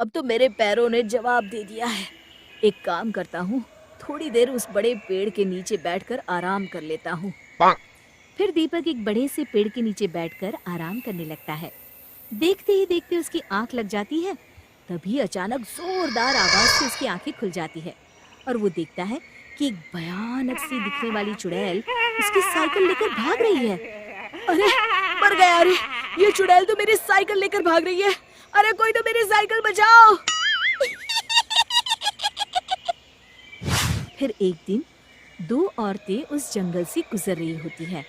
अब तो मेरे पैरों ने जवाब दे दिया है। एक काम करता हूँ, थोड़ी देर उस बड़े पेड़ के नीचे बैठकर आराम कर लेता हूँ। फिर दीपक एक बड़े से पेड़ के नीचे बैठकर आराम करने लगता है। देखते ही देखते उसकी आंख लग जाती है। तभी अचानक जोरदार आवाज से उसकी आंखें खुल जाती है और वो देखता है कि एक भयानक सी दिखने वाली चुड़ैल उसकी साइकिल लेकर भाग रही है। अरे मर गया! अरे ये चुड़ैल तो मेरी साइकिल लेकर भाग रही है। अरे कोई तो मेरी साइकिल बचाओ! फिर एक दिन दो औरतें उस जंगल से गुजर रही होती है।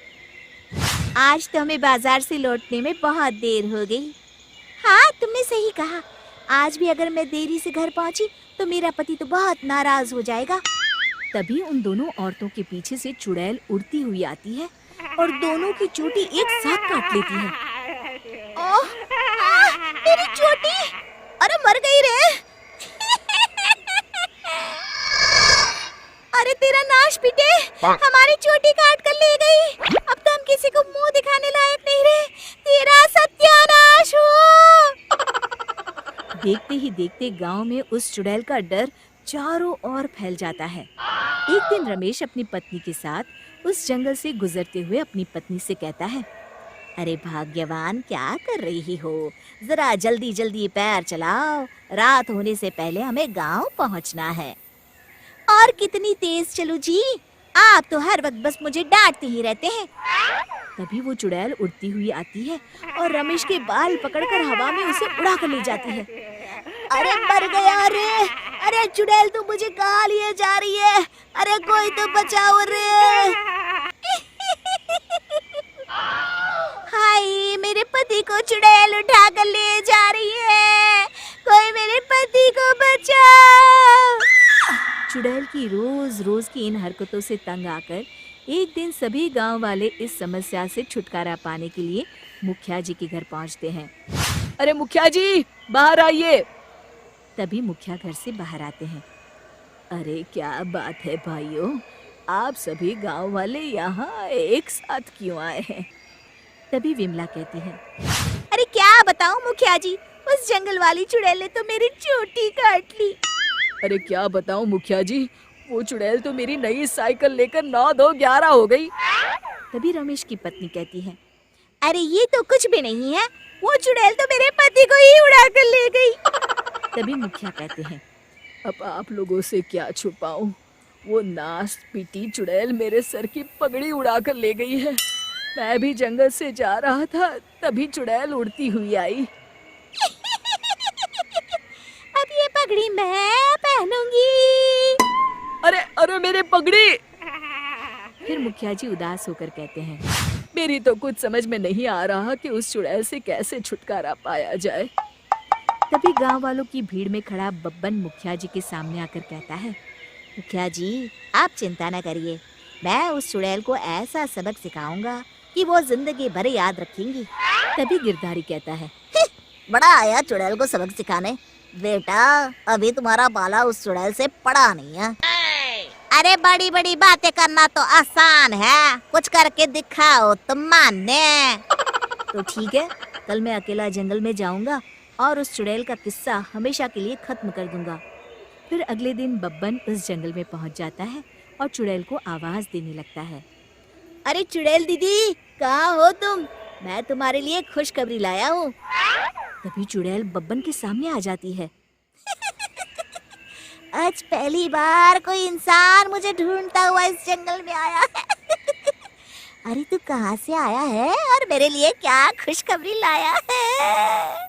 आज तो हमें बाजार से लौटने में बहुत देर हो गई। हाँ, तुमने सही कहा। आज भी अगर मैं देरी से घर पहुंची तो मेरा पति तो बहुत नाराज हो जाएगा। तभी उन दोनों औरतों के पीछे से चुड़ैल उड़ती हुई आती है और दोनों की चोटी एक साथ काट लेती है। ओह, मेरी चोटी! अरे मर गई रे! अरे तेरा नाश पिटे! हमारी चोटी काट कर ले गई। अब तो हम किसी को मुंह दिखाने लायक नहीं रहे। तेरा सत्यानाश हो! देखते ही देखते गांव में उस चुड़ैल का डर चारों ओर फैल जाता है। एक दिन रमेश अपनी पत्नी के साथ उस जंगल से गुजरते हुए अपनी पत्नी से कहता है, अरे भाग्यवान, क्या कर रही हो? जरा जल्दी जल्दी पैर चलाओ, रात होने से पहले हमें गांव पहुंचना है। और कितनी तेज चलूं जी? आप तो हर वक्त बस मुझे डांटते ही रहते हैं। तभी वो चुड़ैल उड़ती हुई आती है और रमेश के बाल पकड़कर हवा में उसे उड़ा कर ले जाती है। अरे मर गया रे! अरे चुड़ैल तो मुझे कहाँ लिए जा रही है? अरे कोई तो बचाओ रे! हाय, मेरे पति को चुड़ैल उठा कर ले जा रही है। कोई मेरे पति को बचाओ! चुड़ैल की रोज रोज की इन हरकतों से तंग आकर एक दिन सभी गांव वाले इस समस्या से छुटकारा पाने के लिए मुखिया जी के घर पहुंचते हैं। अरे मुखिया जी, बाहर आइए! तभी मुखिया घर से बाहर आते हैं। अरे क्या बात है भाइयों, आप सभी गांव वाले यहाँ एक साथ क्यों आए हैं? तभी विमला कहती है, अरे क्या बताऊं मुखिया जी, उस जंगल वाली चुड़ैल ने तो मेरी चोटी काट ली। अरे क्या बताऊं मुखिया जी, वो चुड़ैल तो मेरी नई साइकिल लेकर 9-2-11 हो गई। तभी रमेश की पत्नी कहती है, अरे ये तो कुछ भी नहीं है, वो चुड़ैल तो मेरे पति को ही उड़ा कर ले गई। तभी मुखिया कहते हैं, अब आप लोगों से क्या छुपाऊं, वो नाश पीटी चुड़ैल मेरे सर की पगड़ी उड़ा कर ले गई है। मैं भी जंगल से जा रहा था, तभी चुड़ैल उड़ती हुई आई। अब ये पगड़ी मैं पहनूंगी। अरे अरे मेरे पगड़ी! फिर मुखिया जी उदास होकर कहते हैं, मेरी तो कुछ समझ में नहीं आ रहा कि उस चुड़ैल से कैसे छुटकारा पाया जाए। तभी गांव वालों की भीड़ में खड़ा बब्बन मुखिया जी के सामने आकर कहता है, मुखिया जी, आप चिंता न करिए, मैं उस चुड़ैल को ऐसा सबक सिखाऊंगा कि वो जिंदगी भर याद रखेंगी। तभी गिरधारी कहता है, बड़ा आया चुड़ैल को सबक सिखाने। बेटा, अभी तुम्हारा बाला उस चुड़ैल से पड़ा नहीं है। अरे बड़ी बड़ी बातें करना तो आसान है, कुछ करके दिखाओ तुम माने। तो ठीक है, कल मैं अकेला जंगल में जाऊंगा और उस चुड़ैल का किस्सा हमेशा के लिए खत्म कर दूंगा। फिर अगले दिन बब्बन उस जंगल में पहुंच जाता है और चुड़ैल को आवाज देने लगता है, अरे चुड़ैल दीदी, कहाँ हो तुम? मैं तुम्हारे लिए खुशखबरी लाया हूँ। तभी चुड़ैल बब्बन के सामने आ जाती है। आज पहली बार कोई इंसान मुझे ढूंढता हुआ इस जंगल में आया है। अरे तू कहाँ से आया है और मेरे लिए क्या खुशखबरी लाया है?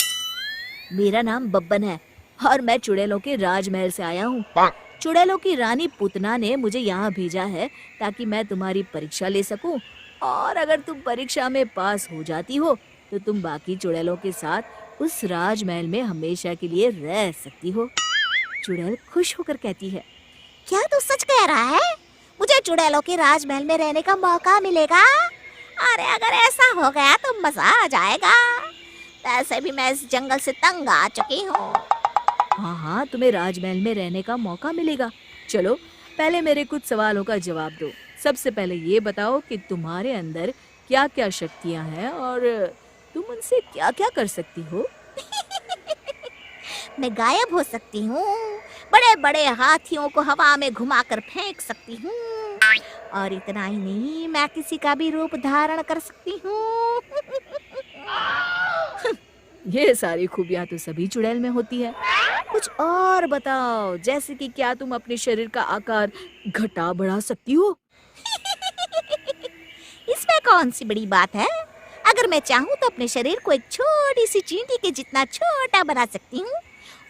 मेरा नाम बब्बन है और मैं चुड़ैलों के राजमहल से आया हूँ। चुड़ैलों की रानी पूतना ने मुझे यहाँ भेजा है ताकि मैं तुम्हारी परीक्षा ले सकूं, और अगर तुम परीक्षा में पास हो जाती हो तो तुम बाकी चुड़ैलों के साथ उस राजमहल में हमेशा के लिए रह सकती हो। चुड़ैल खुश होकर कहती है, क्या तू सच कह रहा है? मुझे चुड़ैलों के राजमहल में रहने का मौका मिलेगा? अरे अगर ऐसा हो गया तो मजा आ जाएगा। वैसे भी मैं इस जंगल से तंग आ चुकी हूँ। हाँ हाँ, तुम्हें राजमहल में रहने का मौका मिलेगा। चलो पहले मेरे कुछ सवालों का जवाब दो। सबसे पहले ये बताओ कि तुम्हारे अंदर क्या क्या शक्तियाँ हैं और तुम उनसे क्या क्या कर सकती हो? मैं गायब हो सकती हूँ, बड़े बड़े हाथियों को हवा में घुमाकर फेंक सकती हूँ, और इतना ही नहीं, मैं किसी का भी रूप धारण कर सकती हूँ। ये सारी खूबियां तो सभी चुड़ैल में होती है। कुछ और बताओ, जैसे कि क्या तुम अपने शरीर का आकार घटा बढ़ा सकती हो? इसमें कौन सी बड़ी बात है? अगर मैं चाहूँ तो अपने शरीर को एक छोटी सी चींटी के जितना छोटा बना सकती हूँ,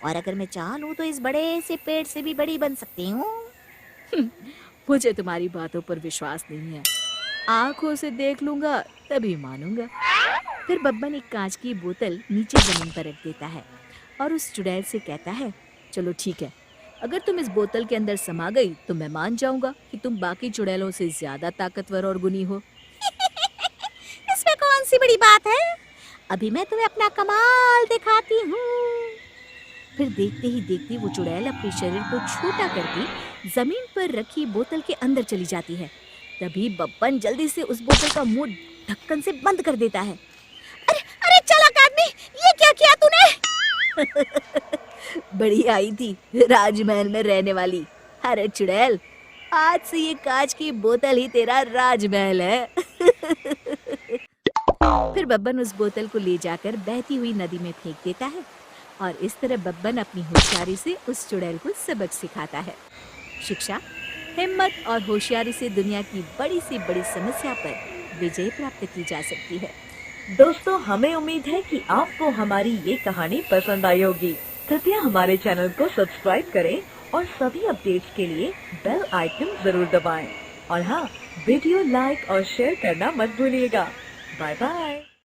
और अगर मैं चाहूँ तो इस बड़े से पेड़ से भी बड़ी बन सकती हूँ। मुझे तुम्हारी बातों पर विश्वास नहीं है। आंखों से देख लूंगा तभी मानूंगा। फिर बब्बन एक कांच की बोतल नीचे जमीन पर रख देता है और उस चुड़ैल से कहता है, चलो ठीक है, अगर तुम इस बोतल के अंदर समा गई तो मैं मान जाऊंगा कि तुम बाकी चुड़ैलों से ज्यादा ताकतवर और गुनी हो। इसमें कौन सी बड़ी बात है? अभी मैं तुम्हें अपना कमाल दिखाती हूँ। फिर देखते ही देखते वो चुड़ैल अपने शरीर को छोटा करके जमीन पर रखी बोतल के अंदर चली जाती है। तभी बब्बन जल्दी से उस बोतल का मुंह ढक्कन से बंद कर देता है। अरे अरे चालाक आदमी, ये क्या किया तूने? बड़ी आई थी राजमहल में रहने वाली। अरे चुड़ैल, आज से ये कांच की बोतल ही तेरा राजमहल है। फिर बब्बन उस बोतल को ले जाकर बहती हुई नदी में फेंक देता है और इस तरह बब्बन अपनी होशियारी से उस चुड़ैल को सबक सिखाता है। शिक्षा, हिम्मत और होशियारी से दुनिया की बड़ी से बड़ी समस्या पर विजय प्राप्त की जा सकती है। दोस्तों, हमें उम्मीद है कि आपको हमारी ये कहानी पसंद आई होगी। कृपया हमारे चैनल को सब्सक्राइब करें और सभी अपडेट्स के लिए बेल आइकन जरूर दबाएं। और हाँ, वीडियो लाइक और शेयर करना मत भूलिएगा। Bye bye.